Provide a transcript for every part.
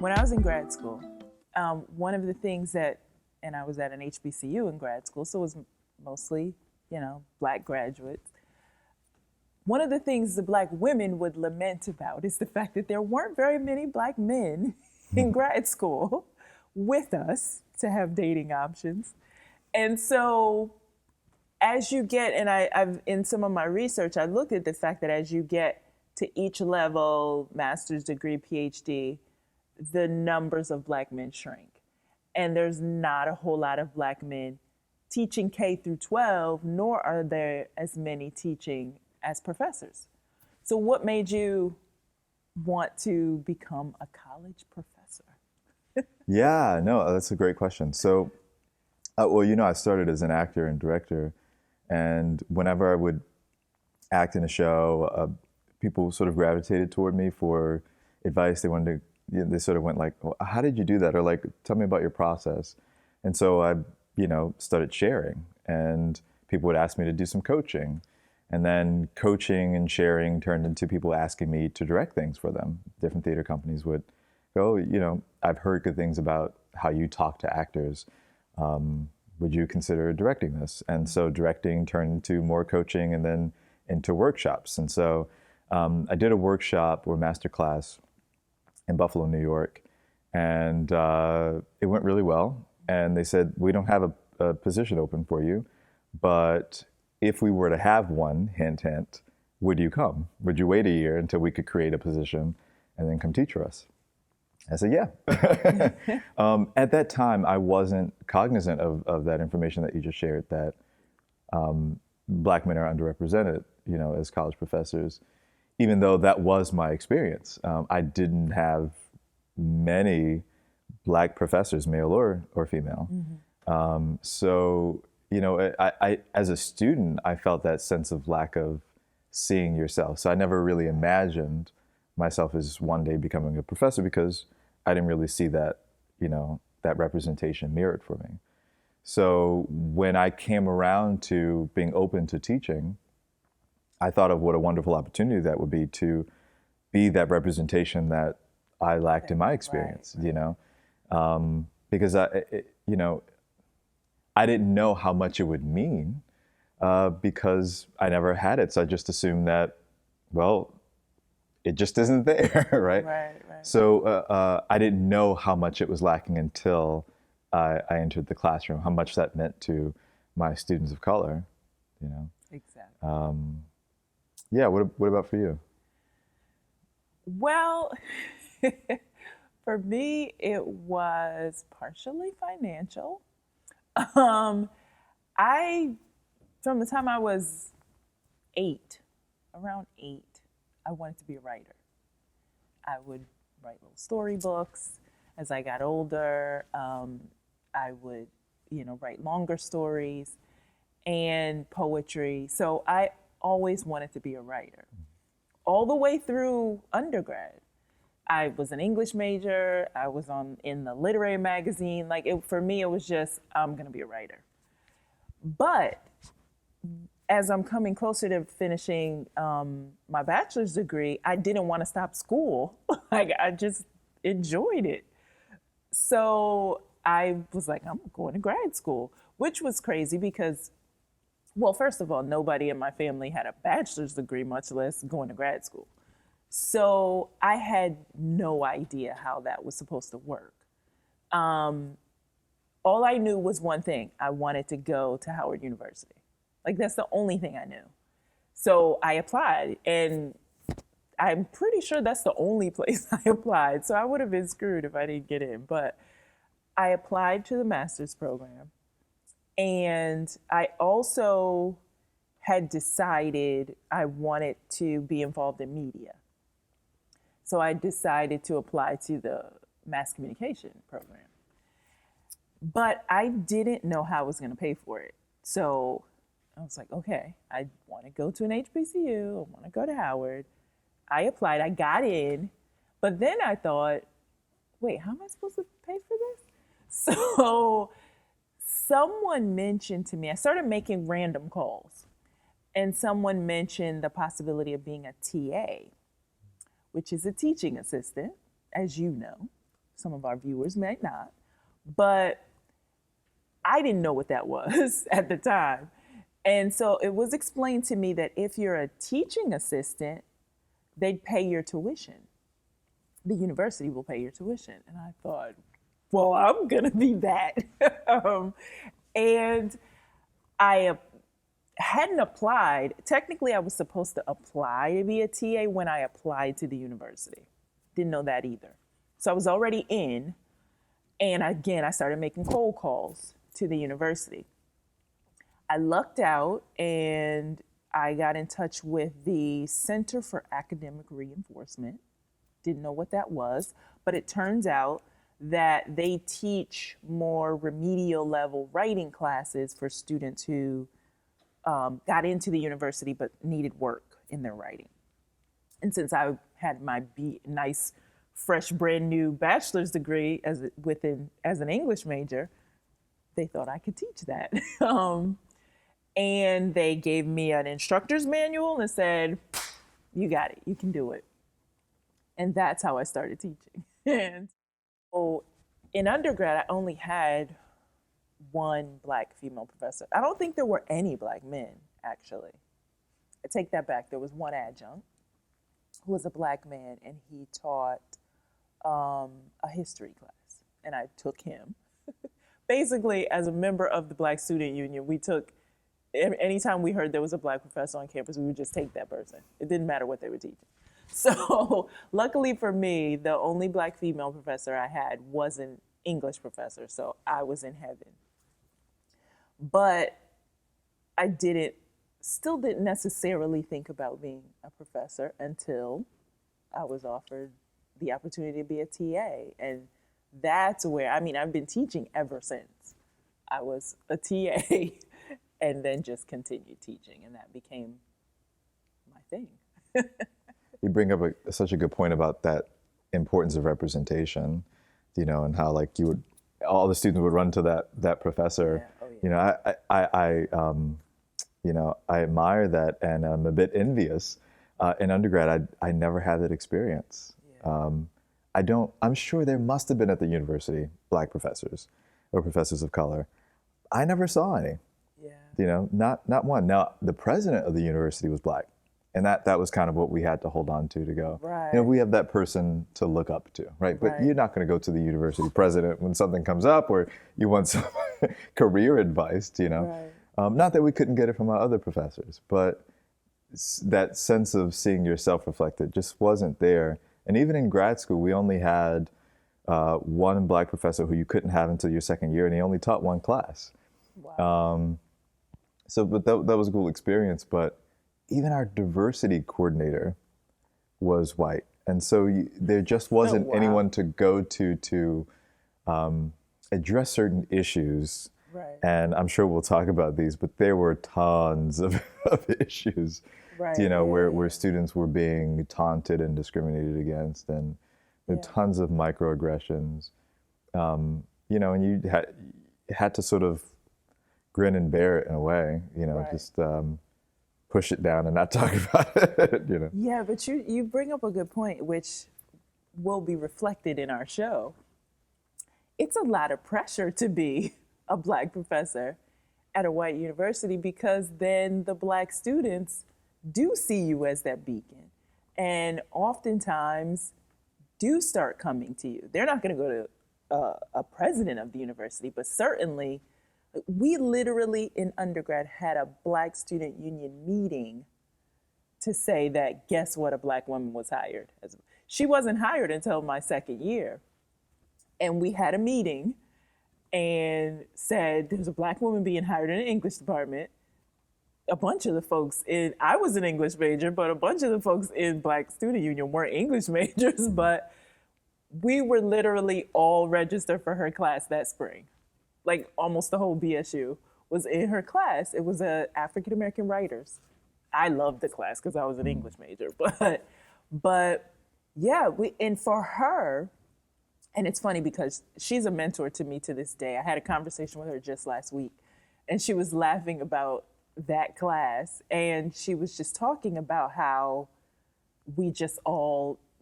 When I was in grad school, one of the things that, and I was at an HBCU in grad school, so it was mostly, Black graduates. One of the things the Black women would lament about is the fact that there weren't very many Black men in grad school with us to have dating options. And so as you get, and I've in some of my research, I looked at the fact that as you get to each level, master's degree, PhD, the numbers of Black men shrink. And there's not a whole lot of Black men teaching K through 12, nor are there as many teaching as professors. So what made you want to become a college professor? Yeah, no, that's a great question. So, I started as an actor and director, and whenever I would act in a show, people sort of gravitated toward me for advice. They wanted to, they sort of went like, well, how did you do that? Or like, tell me about your process. And so I, started sharing, and people would ask me to do some coaching. And then coaching and sharing turned into people asking me to direct things for them. Different theater companies would go, I've heard good things about how you talk to actors. Would you consider directing this? And so directing turned into more coaching and then into workshops. And so I did a workshop or masterclass in Buffalo, New York, and it went really well. And they said, we don't have a position open for you, but if we were to have one, hint, hint, would you come? Would you wait a year until we could create a position and then come teach for us? I said, yeah. At that time, I wasn't cognizant of that information that you just shared, that Black men are underrepresented, as college professors, even though that was my experience. I didn't have many Black professors, male or female. Mm-hmm. So, I as a student, I felt that sense of lack of seeing yourself. So I never really imagined myself as one day becoming a professor because I didn't really see that, that representation mirrored for me. So when I came around to being open to teaching, I thought of what a wonderful opportunity that would be to be that representation that I lacked in my experience, right. Because I didn't know how much it would mean because I never had it. So I just assumed that, well, it just isn't there, right? Right. So I didn't know how much it was lacking until I entered the classroom, how much that meant to my students of color, Exactly. Yeah, what about for you? Well, for me, it was partially financial. I, from the time I was around eight, I wanted to be a writer. I would write little storybooks. As I got older, I would, write longer stories and poetry. So I always wanted to be a writer. All the way through undergrad, I was an English major. I was in the literary magazine. For me, it was just, I'm going to be a writer. But as I'm coming closer to finishing my bachelor's degree, I didn't want to stop school. I just enjoyed it. So I was like, I'm going to grad school, which was crazy because, well, first of all, nobody in my family had a bachelor's degree, much less going to grad school. So I had no idea how that was supposed to work. All I knew was one thing. I wanted to go to Howard University. That's the only thing I knew. So I applied, and I'm pretty sure that's the only place I applied. So I would have been screwed if I didn't get in. But I applied to the master's program. And I also had decided I wanted to be involved in media. So I decided to apply to the mass communication program. But I didn't know how I was going to pay for it. So I was like, okay, I want to go to an HBCU. I want to go to Howard. I applied. I got in. But then I thought, wait, how am I supposed to pay for this? So someone mentioned to me, I started making random calls. And someone mentioned the possibility of being a TA, which is a teaching assistant, as you know. Some of our viewers may not. But I didn't know what that was at the time. And so it was explained to me that if you're a teaching assistant, they'd pay your tuition. The university will pay your tuition. And I thought, well, I'm going to be that. And I hadn't applied. Technically, I was supposed to apply to be a TA when I applied to the university. Didn't know that either. So I was already in. And again, I started making cold calls to the university. I lucked out and I got in touch with the Center for Academic Reinforcement. Didn't know what that was, but it turns out that they teach more remedial level writing classes for students who got into the university but needed work in their writing. And since I had my nice, fresh, brand new bachelor's degree as an English major, they thought I could teach that. And they gave me an instructor's manual and said, you got it, you can do it. And that's how I started teaching. And so in undergrad, I only had one Black female professor. I don't think there were any Black men, actually. I take that back. There was one adjunct who was a Black man, and he taught a history class, and I took him. Basically, as a member of the Black Student Union, we took, anytime we heard there was a Black professor on campus, we would just take that person. It didn't matter what they were teaching. So luckily for me, the only Black female professor I had was an English professor, so I was in heaven. But I still didn't necessarily think about being a professor until I was offered the opportunity to be a TA. And that's where, I've been teaching ever since. I was a TA and then just continued teaching, and that became my thing. You bring up such a good point about that importance of representation, and how all the students would run to that professor. Yeah. Oh, yeah. I admire that, and I'm a bit envious. In undergrad, I never had that experience. Yeah. I'm sure there must have been at the university Black professors or professors of color. I never saw any. Yeah. Not one. Now, the president of the university was Black. And that was kind of what we had to hold on to go, right. We have that person to look up to, right? But you're not going to go to the university president when something comes up or you want some career advice, Right. Not that we couldn't get it from our other professors, but that sense of seeing yourself reflected just wasn't there. And even in grad school, we only had one Black professor who you couldn't have until your second year, and he only taught one class. Wow. But that was a cool experience, but even our diversity coordinator was white. And so there just wasn't anyone to go to address certain issues. Right. And I'm sure we'll talk about these, but there were tons of issues, right. Where students were being taunted and discriminated against, and tons of microaggressions. And you had to sort of grin and bear it in a way, right. Just push it down and not talk about it, Yeah, but you bring up a good point, which will be reflected in our show. It's a lot of pressure to be a Black professor at a white university, because then the Black students do see you as that beacon, and oftentimes do start coming to you. They're not going to go to a president of the university, but certainly we literally in undergrad had a Black Student Union meeting to say that, guess what, a Black woman was hired. She wasn't hired until my second year. And we had a meeting and said, there's a Black woman being hired in the English department. A bunch of the folks I was an English major, but a bunch of the folks in Black Student Union weren't English majors, but we were literally all registered for her class that spring. Like almost the whole BSU was in her class. It was African-American writers. I loved the class because I was an English major, but yeah, and for her, and it's funny because she's a mentor to me to this day. I had a conversation with her just last week, and she was laughing about that class, and she was just talking about how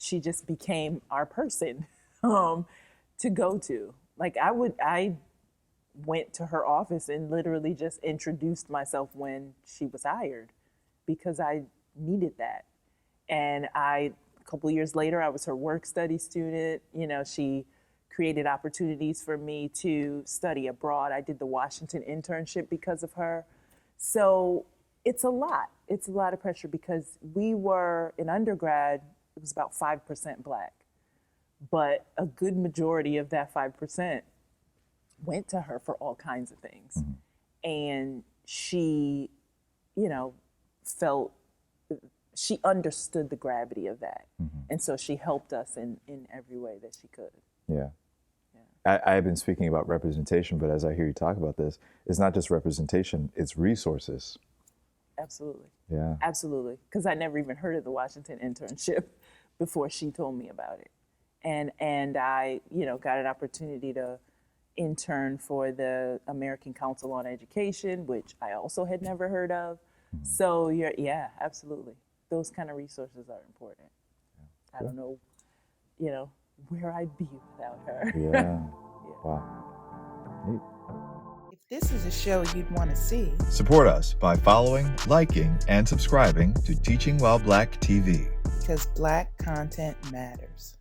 she just became our person. to go to. Like I went to her office and literally just introduced myself when she was hired because I needed that. And a couple years later, I was her work study student. She created opportunities for me to study abroad. I did the Washington internship because of her. So it's a lot. It's a lot of pressure because we were in undergrad, it was about 5% Black. But a good majority of that 5% went to her for all kinds of things. And she, she understood the gravity of that. And so she helped us in every way that she could. Yeah. I've been speaking about representation, but as I hear you talk about this, it's not just representation, it's resources. Absolutely. Yeah. Absolutely. Because I never even heard of the Washington internship before she told me about it. And I, got an opportunity to intern for the American Council on Education, which I also had never heard of. So yeah, absolutely. Those kind of resources are important. I don't know, where I'd be without her. Yeah. Wow. Neat. If this is a show you'd want to see, support us by following, liking, and subscribing to Teaching While Black TV. because Black content matters.